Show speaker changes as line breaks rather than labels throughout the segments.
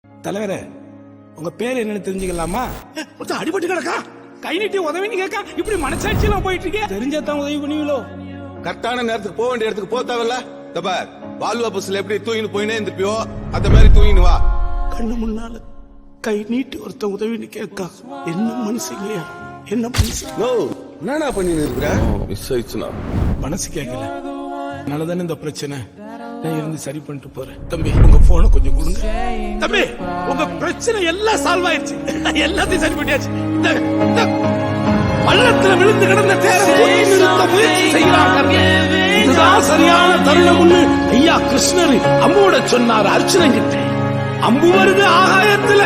தலைவரே, உங்க பேர் என்னன்னு தெரிஞ்சுக்கலாமா? அடிபட்டு கிடக்கா, கை நீட்டி உதவின்னு கேட்கா, இப்படி மனசாட்சியெல்லாம் போயிட்டு இருக்கே. தெரிஞ்சாதான் உதவி பண்ணுவீங்களோ?
கரெக்டான நேரத்துக்கு போக வேண்டிய இடத்துக்கு போத்தாவல்ல. தபார் வால்வா பஸ்ல எப்படி தூங்கின்னு போயினே இருந்திருப்பியோ அந்த மாதிரி தூங்கினு வா.
கண்ணு முன்னால கை நீட்டி ஒருத்தன் உதவின்னு கேட்கா, என்ன மனசு இல்லையா? என்ன மனசு?
என்னடா பண்ணி இருக்கிற? மிஸ் ஆயிடுச்சுனா
மனசு கேட்கல. அதனாலதானே இந்த பிரச்சனை. நான் இருந்து சரி பண்ணிட்டு போறேன். தம்பி, உங்க போனை கொஞ்சம் கொடுங்க. தம்பி, உங்க பிரச்சனை எல்லாம் சால்வ் ஆயிடுச்சு. எல்லாத்தையும் சரி பண்ணியாச்சு. பள்ளத்துல விழுந்து கிடந்த தேரை தூக்கி நிறுத்த முயற்சி செய்யறாங்க. இதுதான் சரியான தருணம்னு ஐயா கிருஷ்ணர் அம்போட சொன்னார் அர்ச்சனன் கிட்ட. அம்பு வருது ஆகாயத்துல,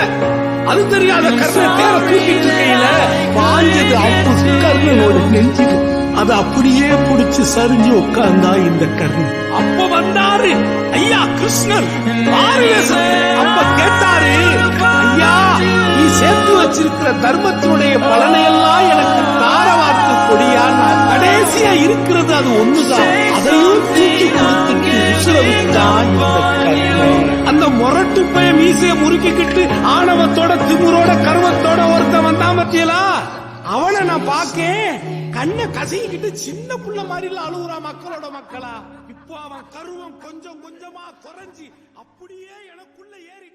அது தெரியாத கர்ணன் தேரை தூக்கிட்டு இருக்கையில பாஞ்சது அம்பு கர்ணனோட நெஞ்சிடு. அது அப்படியே புடிச்சு சரிஞ்சு உட்கார்ந்தா இந்த கர்ணன். அப்ப வந்தாரு ஐயா கிருஷ்ணர். அப்ப கேட்டாரு, ஐயா நீ சேர்த்து வச்சிருக்கிற தர்மத்தினுடைய பலனை எல்லாம் எனக்கு தாரவாத்து கொடியா? கடைசியா இருக்கிறது அது ஒண்ணுதான், அதையும் தூக்கி கொடுத்துட்டு உசுரவிட்டான் இந்த கர்ணன். அந்த முரட்டு பைய மீசைய முறுக்கிக்கிட்டு ஆணவத்தோட திமுறோட கர்வத்தோட ஒருத்தன் வந்தான் பத்தியலா, அவனை நான் பாக்கேன். கண்ணை கசைக்கிட்டு சின்ன புள்ள மாதிரி அழுகுறா மக்களோட மக்களா. இப்போ அவன் கருவம் கொஞ்சம் கொஞ்சமா குறைஞ்சி அப்படியே எனக்குள்ள ஏறி